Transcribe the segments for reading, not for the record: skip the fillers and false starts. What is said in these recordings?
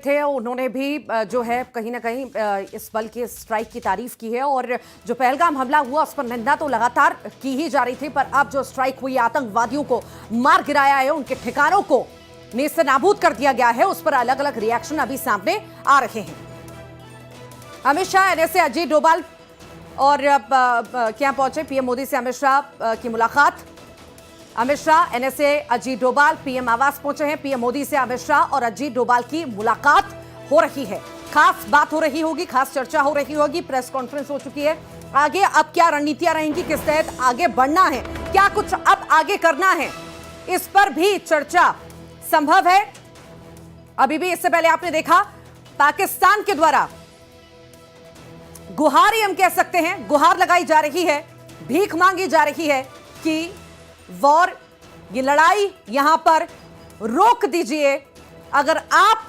थे उन्होंने भी जो है कहीं ना कहीं इस बल के स्ट्राइक की तारीफ की है और जो पहलगाम हमला हुआ उस पर निंदा तो लगातार की ही जा रही थी, पर अब जो स्ट्राइक हुई आतंकवादियों को मार गिराया है, उनके ठिकानों को नेस्तनाबूद कर दिया गया है, उस पर अलग अलग रिएक्शन अभी सामने आ रहे हैं। अमित शाह एनएसए अजीत डोभाल और क्या पहुंचे पीएम मोदी से अमित शाह की मुलाकात। अमित शाह एनएसए अजीत डोभाल पीएम आवास पहुंचे हैं। पीएम मोदी से अमित शाह और अजीत डोभाल की मुलाकात हो रही है। खास बात हो रही होगी, खास चर्चा हो रही होगी, प्रेस कॉन्फ्रेंस हो चुकी है। आगे अब क्या रणनीतियां रहेंगी, किस तहत आगे बढ़ना है, क्या कुछ अब आगे करना है, इस पर भी चर्चा संभव है। अभी भी इससे पहले आपने देखा पाकिस्तान के द्वारा गुहार ही हम कह सकते हैं, गुहार लगाई जा रही है, भीख मांगी जा रही है कि वॉर, ये लड़ाई यहां पर रोक दीजिए। अगर आप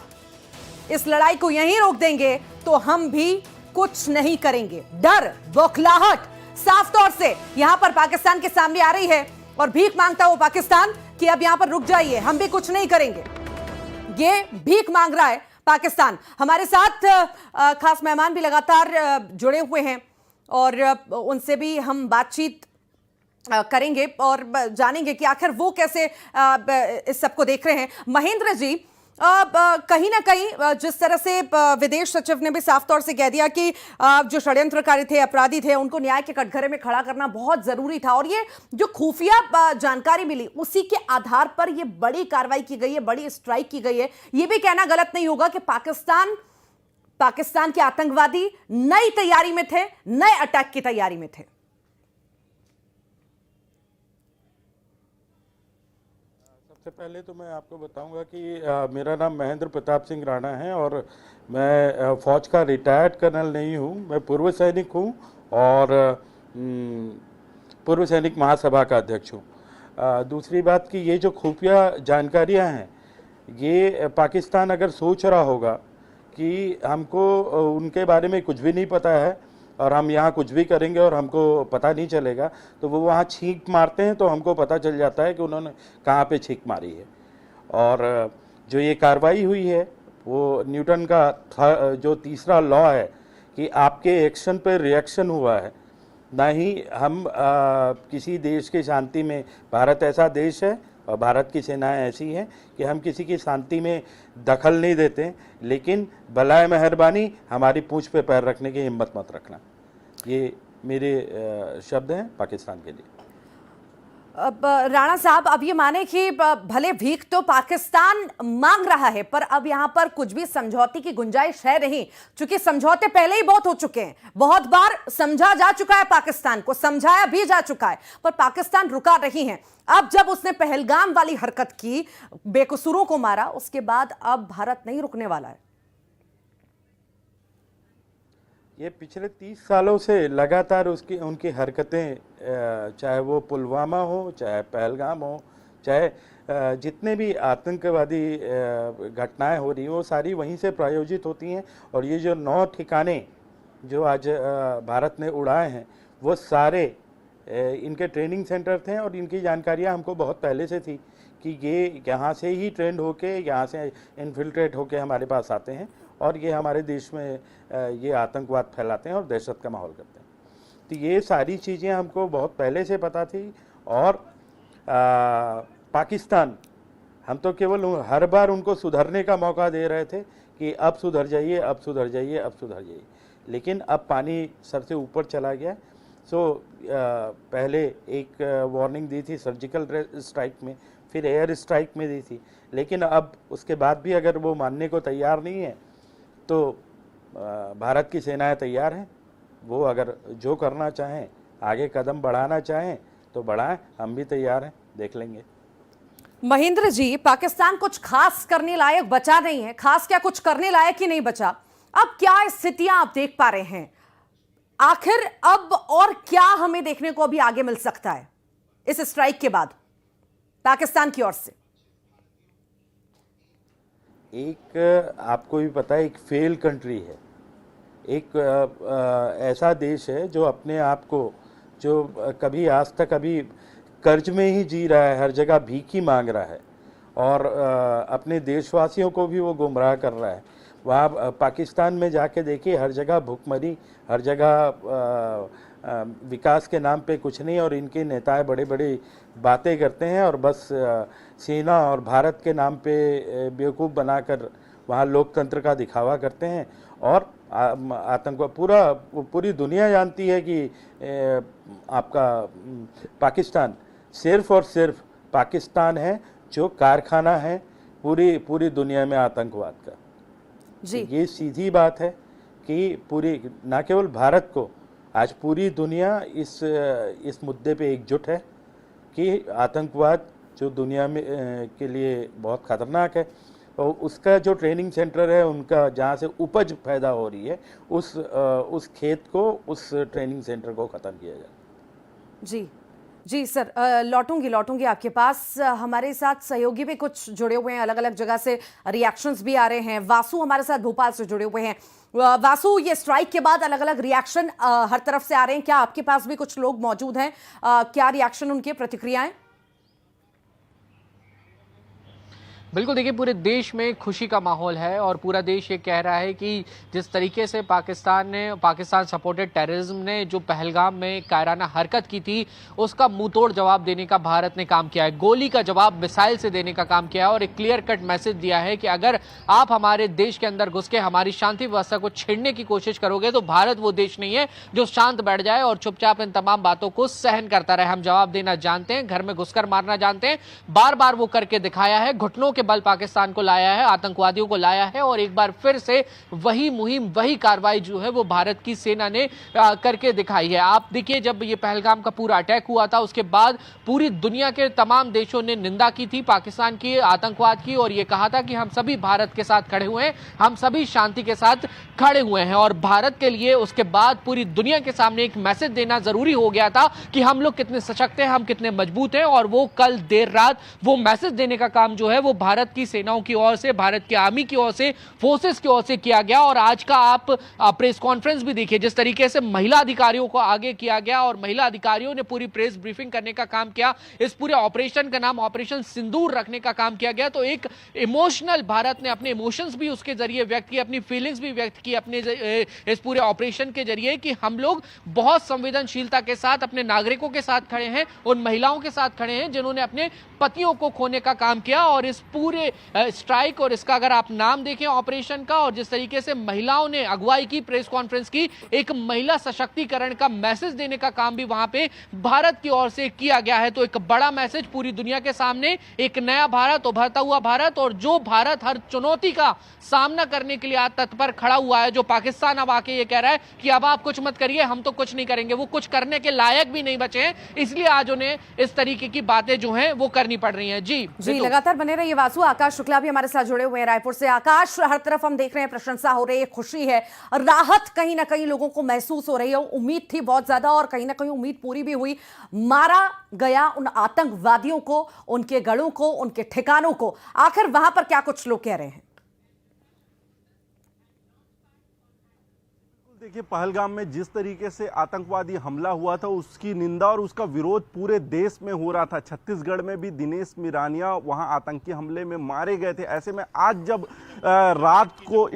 इस लड़ाई को यहीं रोक देंगे तो हम भी कुछ नहीं करेंगे। डर, बौखलाहट साफ तौर से यहां पर पाकिस्तान के सामने आ रही है और भीख मांगता वो पाकिस्तान कि अब यहां पर रुक जाइए, हम भी कुछ नहीं करेंगे। ये भीख मांग रहा है पाकिस्तान। हमारे साथ खास मेहमान भी लगातार जुड़े हुए हैं और उनसे भी हम बातचीत करेंगे और जानेंगे कि आखिर वो कैसे इस सबको देख रहे हैं। महेंद्र जी, कहीं ना कहीं जिस तरह से विदेश सचिव ने भी साफ तौर से कह दिया कि जो षड्यंत्रकारी थे, अपराधी थे, उनको न्याय के कटघरे में खड़ा करना बहुत जरूरी था और ये जो खुफिया जानकारी मिली उसी के आधार पर ये बड़ी कार्रवाई की गई है, बड़ी स्ट्राइक की गई है। ये भी कहना गलत नहीं होगा कि पाकिस्तान के आतंकवादी नई तैयारी में थे, नए अटैक की तैयारी में थे। सबसे पहले तो मैं आपको बताऊंगा कि मेरा नाम महेंद्र प्रताप सिंह राणा है और मैं फौज का रिटायर्ड कर्नल नहीं हूं, मैं पूर्व सैनिक हूं और पूर्व सैनिक महासभा का अध्यक्ष हूं। दूसरी बात कि ये जो खुफिया जानकारियां हैं, ये पाकिस्तान अगर सोच रहा होगा कि हमको उनके बारे में कुछ भी नहीं पता है और हम यहाँ कुछ भी करेंगे और हमको पता नहीं चलेगा, तो वो वहाँ छींक मारते हैं तो हमको पता चल जाता है कि उन्होंने कहाँ पे छींक मारी है। और जो ये कार्रवाई हुई है वो न्यूटन का जो तीसरा लॉ है कि आपके एक्शन पे रिएक्शन हुआ है, ना ही हम किसी देश की शांति में, भारत ऐसा देश है और भारत की सेनाएं ऐसी हैं कि हम किसी की शांति में दखल नहीं देते, लेकिन बलाए मेहरबानी हमारी पूंछ पे पैर रखने की हिम्मत मत रखना। ये मेरे शब्द हैं पाकिस्तान के लिए। अब राणा साहब, अब ये माने कि भले भीख तो पाकिस्तान मांग रहा है, पर अब यहां पर कुछ भी समझौते की गुंजाइश है नहीं, क्योंकि समझौते पहले ही बहुत हो चुके हैं, बहुत बार समझा जा चुका है, पाकिस्तान को समझाया भी जा चुका है, पर पाकिस्तान रुका नहीं है। अब जब उसने पहलगाम वाली हरकत की, बेकसूरों को मारा, उसके बाद अब भारत नहीं रुकने वाला है। ये पिछले 30 सालों से लगातार उनकी हरकतें, चाहे वो पुलवामा हो, चाहे पहलगाम हो, चाहे जितने भी आतंकवादी घटनाएं हो रही हैं, वो सारी वहीं से प्रायोजित होती हैं। और ये जो 9 ठिकाने जो आज भारत ने उड़ाए हैं, वो सारे इनके ट्रेनिंग सेंटर थे और इनकी जानकारियां हमको बहुत पहले से थी कि ये यहाँ से ही ट्रेंड होके, यहाँ से इन्फिल्ट्रेट होके हमारे पास आते हैं और ये हमारे देश में ये आतंकवाद फैलाते हैं और दहशत का माहौल करते हैं। तो ये सारी चीज़ें हमको बहुत पहले से पता थी। और पाकिस्तान, हम तो केवल हर बार उनको सुधरने का मौका दे रहे थे कि अब सुधर जाइए, अब सुधर जाइए, अब सुधर जाइए, लेकिन अब पानी सर से ऊपर चला गया। पहले एक वार्निंग दी थी सर्जिकल स्ट्राइक में, फिर एयर स्ट्राइक में दी थी, लेकिन अब उसके बाद भी अगर वो मानने को तैयार नहीं है तो भारत की सेनाएं तैयार हैं। वो अगर जो करना चाहें, आगे कदम बढ़ाना चाहें तो बढ़ाएं, हम भी तैयार हैं, देख लेंगे। महेंद्र जी, पाकिस्तान कुछ खास करने लायक बचा नहीं है, खास क्या कुछ करने लायक ही नहीं बचा। अब क्या स्थितियां आप देख पा रहे हैं, आखिर अब और क्या हमें देखने को अभी आगे मिल सकता है इस स्ट्राइक के बाद पाकिस्तान की ओर से? एक आपको भी पता है, एक फेल कंट्री है, एक ऐसा देश है जो अपने आप को, जो कभी आज तक अभी कर्ज में ही जी रहा है, हर जगह भीख ही मांग रहा है और अपने देशवासियों को भी वो गुमराह कर रहा है। वहाँ पाकिस्तान में जाके देखिए, हर जगह भूखमरी, हर जगह विकास के नाम पे कुछ नहीं, और इनके नेताएं बड़े बड़ी बातें करते हैं और बस सेना और भारत के नाम पे बेवकूफ़ बनाकर वहाँ लोकतंत्र का दिखावा करते हैं। और आतंकवाद पूरी दुनिया जानती है कि आपका पाकिस्तान सिर्फ और सिर्फ पाकिस्तान है जो कारखाना है पूरी दुनिया में आतंकवाद का। जी, ये सीधी बात है कि पूरी, ना केवल भारत को, आज पूरी दुनिया इस मुद्दे पे एकजुट है कि आतंकवाद जो दुनिया में के लिए बहुत खतरनाक है, और उसका जो ट्रेनिंग सेंटर है उनका, जहाँ से उपज पैदा हो रही है, उस खेत को, उस ट्रेनिंग सेंटर को ख़त्म किया जाए। जी जी सर, लौटूंगी आपके पास। हमारे साथ सहयोगी भी कुछ जुड़े हुए हैं, अलग अलग जगह से रिएक्शंस भी आ रहे हैं। वासु हमारे साथ भोपाल से जुड़े हुए हैं। वासु, ये स्ट्राइक के बाद अलग अलग रिएक्शन हर तरफ से आ रहे हैं, क्या आपके पास भी कुछ लोग मौजूद हैं? क्या रिएक्शन, उनकी प्रतिक्रियाएं? बिल्कुल, देखिए पूरे देश में खुशी का माहौल है और पूरा देश ये कह रहा है कि जिस तरीके से पाकिस्तान सपोर्टेड टेररिज्म ने जो पहलगाम में कायराना हरकत की थी, उसका मुंहतोड़ जवाब देने का भारत ने काम किया है। गोली का जवाब मिसाइल से देने का काम किया है और एक क्लियर कट मैसेज दिया है कि अगर आप हमारे देश के अंदर घुस के हमारी शांति व्यवस्था को छेड़ने की कोशिश करोगे तो भारत वो देश नहीं है जो शांत बैठ जाए और चुपचाप इन तमाम बातों को सहन करता रहे। हम जवाब देना जानते हैं, घर में घुसकर मारना जानते हैं, बार बार वो करके दिखाया है, घुटनों बल पाकिस्तान को लाया है, आतंकवादियों को लाया है, और एक बार फिर से वही मुहिम, वही कार्रवाई जो है वो भारत की सेना ने करके दिखाई है। आप देखिए, जब ये पहलगाम का पूरा अटैक हुआ था उसके बाद पूरी दुनिया के तमाम देशों ने निंदा की थी पाकिस्तान की आतंकवाद की, और ये कहा था कि हम सभी भारत के साथ खड़े हुए हैं, हम सभी शांति के साथ खड़े हुए हैं। और भारत के लिए उसके बाद पूरी दुनिया के सामने एक मैसेज देना जरूरी हो गया था कि हम लोग कितने सशक्त हैं, हम कितने मजबूत हैं, और वो कल देर रात वो मैसेज देने का काम जो है वो भारत की सेनाओं की ओर से, भारत की आर्मी की ओर से, फोर्सेस की ओर से किया गया। और आज का आप प्रेस कॉन्फ्रेंस भी देखिए, जिस तरीके से महिला अधिकारियों को आगे किया गया और महिला अधिकारियों ने पूरी प्रेस ब्रीफिंग करने का काम किया। इस पूरे ऑपरेशन का नाम ऑपरेशन सिंदूर रखने का काम किया गया। तो एक इमोशनल, भारत ने अपने इमोशंस भी उसके जरिए व्यक्त किए, अपनी फीलिंग्स भी व्यक्त की अपने इस पूरे ऑपरेशन के जरिए कि हम लोग बहुत संवेदनशीलता के साथ अपने नागरिकों के साथ खड़े हैं, उन महिलाओं के साथ खड़े हैं जिन्होंने अपने पतियों को खोने का काम किया। और इस पूरे स्ट्राइक, और इसका अगर आप नाम देखें ऑपरेशन का, और जिस तरीके से महिलाओं ने अगुवाई की, प्रेस कॉन्फ्रेंस की, एक महिला सशक्तिकरण का मैसेज देने का काम भी वहां पे भारत की ओर से किया गया है। तो एक बड़ा मैसेज पूरी दुनिया के सामने, एक नया भारत, उभरता हुआ भारत, और जो भारत हर चुनौती का सामना करने के लिए आज तत्पर खड़ा हुआ है। जो पाकिस्तान अब आके ये कह रहा है कि अब आप कुछ मत करिए, हम तो कुछ नहीं करेंगे, वो कुछ करने के लायक भी नहीं बचे हैं, इसलिए आज उन्हें इस तरीके की बातें जो हैं वो करनी पड़ रही हैं। जी लगातार बने रहिए वासु। आकाश शुक्ला भी हमारे साथ जुड़े हुए हैं रायपुर से। आकाश, हर तरफ हम देख रहे हैं प्रशंसा हो रही है, खुशी है, राहत कहीं ना कहीं लोगों को महसूस हो रही है। उम्मीद थी बहुत ज्यादा और कहीं ना कहीं उम्मीद पूरी भी हुई। मारा गया उन आतंकवादियों को, उनके गढ़ों को, उनके ठिकानों को। आखिर वहां पर क्या कुछ लोग कह रहे हैं? देखिए, पहलगाम में जिस तरीके से आतंकवादी हमला हुआ था उसकी निंदा और उसका विरोध पूरे देश में हो रहा था। छत्तीसगढ़ में भी दिनेश मिरानिया वहां आतंकी हमले में मारे गए थे। ऐसे में आज जब रात को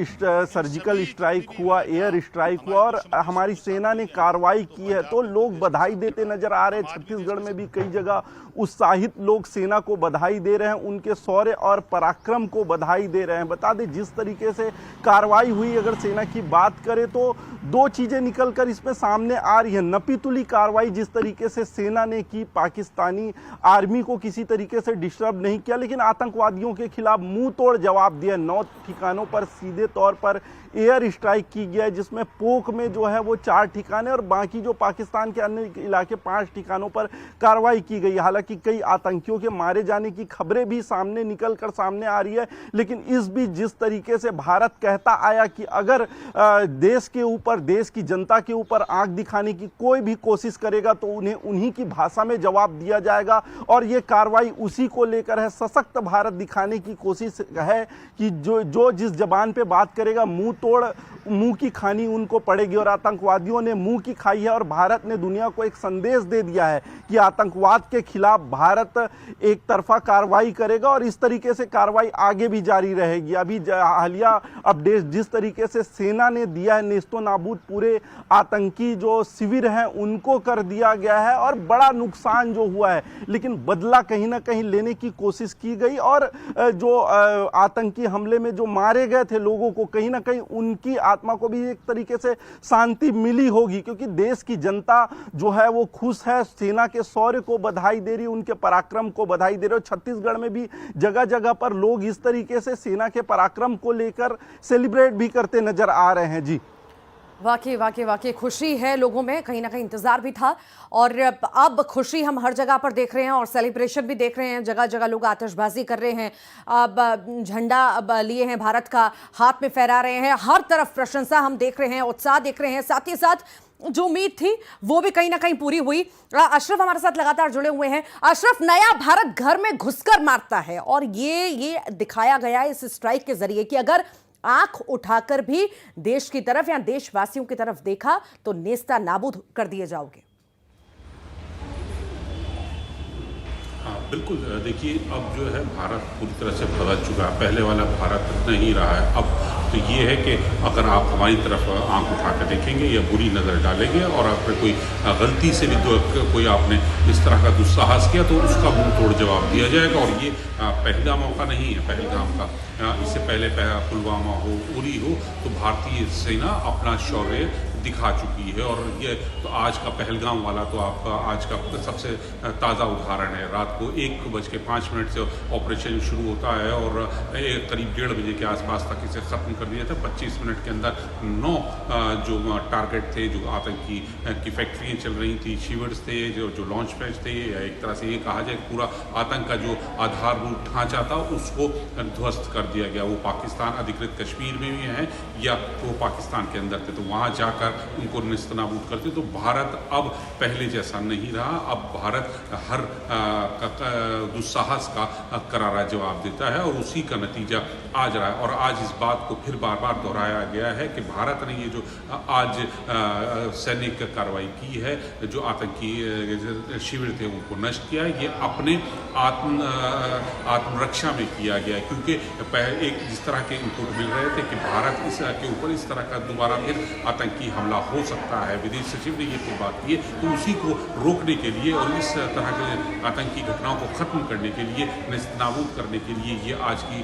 सर्जिकल स्ट्राइक हुआ, एयर स्ट्राइक हुआ और हमारी सेना ने कार्रवाई की है, तो लोग बधाई देते नजर आ रहे हैं। छत्तीसगढ़ में भी कई जगह उत्साहित लोग सेना को बधाई दे रहे हैं, उनके शौर्य और पराक्रम को बधाई दे रहे हैं। बता दें, जिस तरीके से कार्रवाई हुई, अगर सेना की बात करें तो दो चीजें निकलकर इसमें सामने आ रही है। नपीतुली कार्रवाई जिस तरीके से सेना ने की, पाकिस्तानी आर्मी को किसी तरीके से डिस्टर्ब नहीं किया, लेकिन आतंकवादियों के खिलाफ मुंह तोड़ जवाब दिया। 9 ठिकानों पर सीधे तौर पर एयर स्ट्राइक की गया, जिसमें पोक में जो है वो 4 ठिकाने और बाकी जो पाकिस्तान के अन्य इलाके 5 ठिकानों पर कार्रवाई की गई। हालांकि कई आतंकियों के मारे जाने की खबरें भी सामने निकलकर सामने आ रही है, लेकिन इस बीच जिस तरीके से भारत कहता आया कि अगर देश के ऊपर और देश की जनता के ऊपर आंख दिखाने की कोई भी कोशिश करेगा तो उन्हें उन्हीं की भाषा में जवाब दिया जाएगा। और ये कार्रवाई उसी को लेकर है, सशक्त भारत दिखाने की कोशिश है कि जो जिस जबान पे बात करेगा मुंह तोड़ मुंह की खानी उनको पड़ेगी। और आतंकवादियों ने मुंह की खाई है और भारत ने दुनिया को एक संदेश दे दिया है कि आतंकवाद के खिलाफ भारत एक तरफा कार्रवाई करेगा और इस तरीके से कार्रवाई आगे भी जारी रहेगी। अभी हालिया अपडेट जिस तरीके से सेना ने दिया है, नेस्तो नाबूद पूरे आतंकी जो शिविर हैं उनको कर दिया गया है और बड़ा नुकसान जो हुआ है, लेकिन बदला कहीं ना कहीं लेने की कोशिश की गई। और जो आतंकी हमले में जो मारे गए थे लोगों को, कहीं ना कहीं उनकी आत्मा को भी एक तरीके से शांति मिली होगी, क्योंकि देश की जनता जो है वो खुश है, सेना के शौर्य को बधाई दे रही है, उनके पराक्रम को बधाई दे रही है। छत्तीसगढ़ में भी जगह जगह पर लोग इस तरीके से सेना के पराक्रम को लेकर सेलिब्रेट भी करते नजर आ रहे हैं। जी वाकई वाकई वाकई खुशी है लोगों में, कहीं ना कहीं इंतजार भी था और अब खुशी हम हर जगह पर देख रहे हैं और सेलिब्रेशन भी देख रहे हैं। जगह जगह लोग आतिशबाजी कर रहे हैं, अब झंडा अब लिए हैं भारत का, हाथ में फहरा रहे हैं, हर तरफ प्रशंसा हम देख रहे हैं, उत्साह देख रहे हैं। साथ ही साथ जो उम्मीद थी वो भी कहीं ना कहीं पूरी हुई। अशरफ हमारे साथ लगातार जुड़े हुए हैं। अशरफ, नया भारत घर में घुसकर मारता है और ये दिखाया गया है इस स्ट्राइक के जरिए कि अगर आंख उठाकर भी देश की तरफ या देशवासियों की तरफ देखा तो नेस्ता नाबूद कर दिए जाओगे। हाँ बिल्कुल, देखिए अब जो है भारत पूरी तरह से बदल चुका है, पहले वाला भारत नहीं रहा है। अब तो ये है कि अगर आप हमारी तरफ आंख उठा कर देखेंगे या बुरी नज़र डालेंगे और अगर कोई गलती से भी कोई आपने इस तरह का दुस्साहस किया तो उसका मुंह तोड़ जवाब दिया जाएगा। और ये पहला मौका नहीं है पहलगाम का, इससे पहले पुलवामा हो, उरी हो, तो भारतीय सेना अपना शौर्य दिखा चुकी है। और ये तो आज का पहलगाम वाला तो आप आज का सबसे ताज़ा उदाहरण है। रात को 1:05 से ऑपरेशन शुरू होता है और करीब 1:30 बजे के आसपास तक इसे ख़त्म कर दिया था। 25 मिनट के अंदर 9 जो टारगेट थे, जो आतंकी की फैक्ट्रियाँ चल रही थी, शिविर्स थे, जो लॉन्च पैड थे, या एक तरह से ये कहा जाए पूरा आतंक का जो आधारभूत ढांचा था उसको ध्वस्त कर दिया गया। वो पाकिस्तान अधिकृत कश्मीर में भी हैं या वो पाकिस्तान के अंदर थे, तो वहाँ जाकर उनको निस्तनाबूद करते। तो भारत अब पहले जैसा नहीं रहा, अब भारत हर दुस्साहस का करारा जवाब देता है और उसी का नतीजा आज रहा है। और आज इस बात को फिर बार बार दोहराया गया है कि भारत ने ये जो आज सैनिक कार्रवाई की है, जो आतंकी शिविर थे उनको नष्ट किया, ये अपने आत्मरक्षा में किया गया है। क्योंकि एक जिस तरह के इनपुट मिल रहे थे कि भारत के ऊपर इस तरह का दोबारा फिर आतंकी हमला हो सकता है, विदेश सचिव ने ये फिर बात की है, तो उसी को रोकने के लिए और इस तरह के आतंकी घटनाओं को खत्म करने के लिए, नेस्तनाबूद करने के लिए ये आज की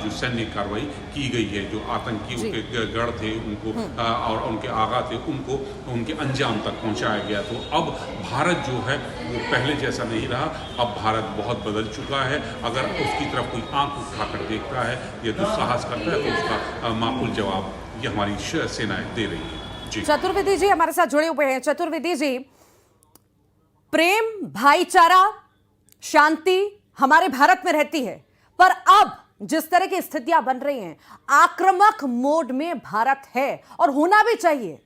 जो सैन्य कार्रवाई की गई है। जो आतंकी उनके गढ़ थे उनको और उनके आगा थे उनको उनके अंजाम तक पहुंचाया गया। तो अब भारत जो है वो पहले जैसा नहीं रहा, अब भारत बहुत बदल चुका है। अगर उसकी तरफ कोई आंख उठाकर देखता है या दुस्साहस करता है तो उसका माकूल जवाब ये हमारी सेनाएं दे रही है। चतुर्वेदी जी हमारे साथ जुड़े हुए हैं। चतुर्वेदी जी, प्रेम, भाईचारा, शांति हमारे भारत में रहती है, पर अब जिस तरह की स्थितियां बन रही हैं, आक्रामक मोड में भारत है और होना भी चाहिए।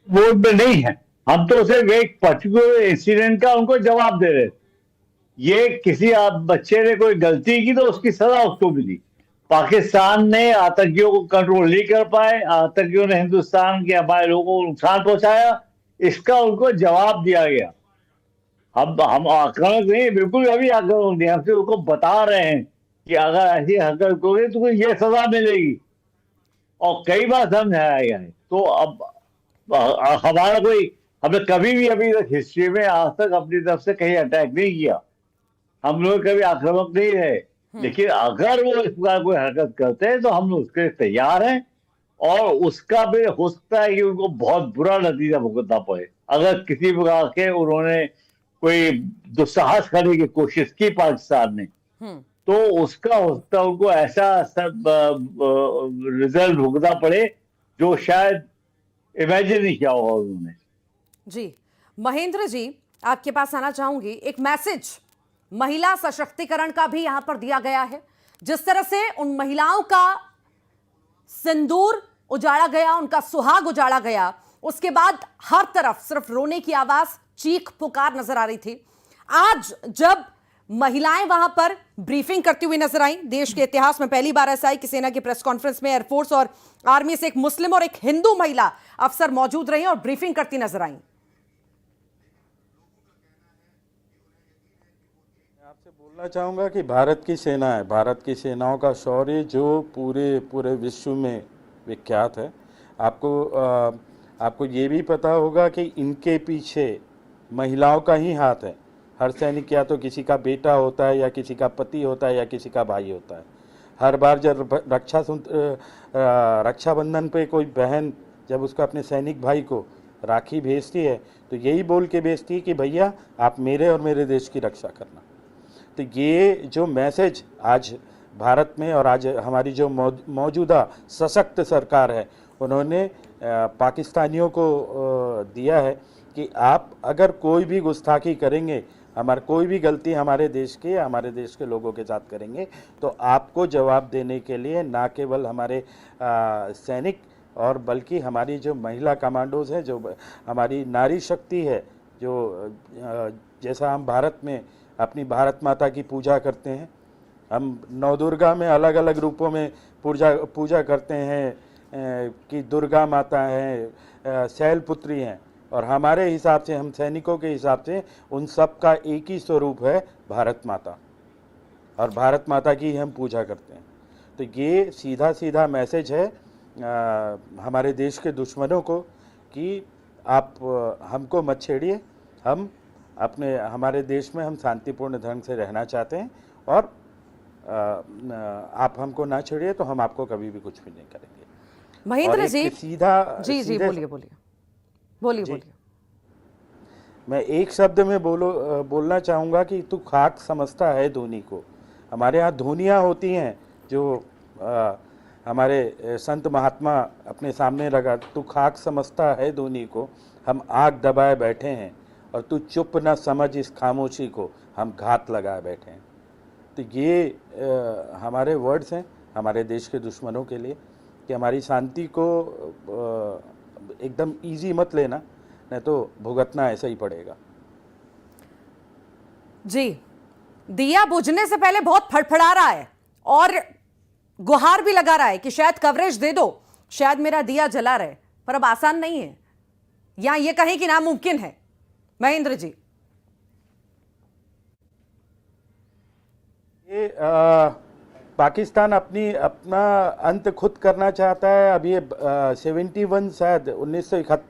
मोड में नहीं है, हम तो सिर्फ एक पर्टिकुलर इंसिडेंट का उनको जवाब दे रहे। ये किसी बच्चे ने कोई गलती की तो उसकी सजा उसको मिली। पाकिस्तान ने आतंकियों को कंट्रोल नहीं कर पाए, आतंकियों ने हिंदुस्तान के हमारे लोगों को नुकसान पहुंचाया, इसका उनको जवाब दिया गया। हम आक्रामक नहीं, बिल्कुल अभी आक्रामक नहीं, हम सिर्फ उनको बता रहे हैं कि अगर ऐसी हरकत करोगे तो ये सजा मिलेगी और कई बार समझाया गया है। तो अब हमारा हमने कभी भी अभी तक हिस्ट्री में आज तक अपनी तरफ से कहीं अटैक नहीं किया, हम लोग कभी आक्रामक नहीं रहे। लेकिन अगर वो इस प्रकार कोई हरकत करते हैं तो हम लोग उसके तैयार हैं और उसका भी हो सकता है कि उनको बहुत बुरा नतीजा भुगतना पड़े। अगर किसी प्रकार के उन्होंने कोई दुस्साहस करने की कोशिश की पाकिस्तान ने तो उसका हो सकता है उनको ऐसा रिजल्ट भुगतना पड़े जो शायद इमेजिन नहीं किया होगा उन्होंने। जी महेंद्र जी, आपके पास आना चाहूंगी। एक मैसेज महिला सशक्तिकरण का भी यहां पर दिया गया है, जिस तरह से उन महिलाओं का सिंदूर उजाड़ा गया, उनका सुहाग उजाड़ा गया, उसके बाद हर तरफ सिर्फ रोने की आवाज, चीख पुकार नजर आ रही थी। आज जब महिलाएं वहां पर ब्रीफिंग करती हुई नजर आई, देश के इतिहास में पहली बार ऐसा है कि सेना की प्रेस कॉन्फ्रेंस में एयरफोर्स और आर्मी से एक मुस्लिम और एक हिंदू महिला अफसर मौजूद रही और ब्रीफिंग करती नजर आई। आपसे बोलना चाहूँगा कि भारत की सेना है, भारत की सेनाओं का शौर्य जो पूरे विश्व में विख्यात है। आपको ये भी पता होगा कि इनके पीछे महिलाओं का ही हाथ है। हर सैनिक या तो किसी का बेटा होता है, या किसी का पति होता है, या किसी का भाई होता है। हर बार जब रक्षाबंधन पे कोई बहन जब उसको अपने सैनिक भाई को राखी भेजती है तो यही बोल के भेजती है कि भैया आप मेरे और मेरे देश की रक्षा करना। तो ये जो मैसेज आज भारत में और आज हमारी जो मौजूदा सशक्त सरकार है, उन्होंने पाकिस्तानियों को दिया है कि आप अगर कोई भी गुस्ताखी करेंगे, कोई भी गलती हमारे देश के लोगों के साथ करेंगे, तो आपको जवाब देने के लिए ना केवल हमारे सैनिक और बल्कि हमारी जो महिला कमांडोज हैं, जो हमारी नारी शक्ति है, जो जैसा हम भारत में अपनी भारत माता की पूजा करते हैं, हम नवदुर्गा में अलग अलग रूपों में पूजा करते हैं कि दुर्गा माता हैं, शैलपुत्री हैं, और हमारे हिसाब से, हम सैनिकों के हिसाब से, उन सब का एक ही स्वरूप है भारत माता, और भारत माता की हम पूजा करते हैं। तो ये सीधा मैसेज है हमारे देश के दुश्मनों को कि आप हमको मत छेड़िए, हमारे देश में हम शांतिपूर्ण ढंग से रहना चाहते हैं, और आप हमको ना छेड़िए तो हम आपको कभी भी कुछ भी नहीं करेंगे। महेंद्र जी, जी बोलिए। मैं एक शब्द में बोलना चाहूँगा कि तू खाक समझता है धोनी को। हमारे यहाँ धोनियाँ होती हैं जो हमारे संत महात्मा अपने सामने रखा, तू खाक समझता है धोनी को, हम आग दबाए बैठे हैं, और तू चुप न समझ इस खामोशी को, हम घात लगाए बैठे हैं। तो ये हमारे वर्ड्स हैं हमारे देश के दुश्मनों के लिए कि हमारी शांति को एकदम इजी मत लेना, नहीं तो भुगतना ऐसा ही पड़ेगा। जी, दिया बुझने से पहले बहुत फड़फड़ा रहा है और गुहार भी लगा रहा है कि शायद कवरेज दे दो, शायद मेरा दिया जला रहे, पर अब आसान नहीं है, या ये कहें कि नामुमकिन है। महेंद्र जी, ये पाकिस्तान अपना अंत खुद करना चाहता है। अब ये 71 शायद 1971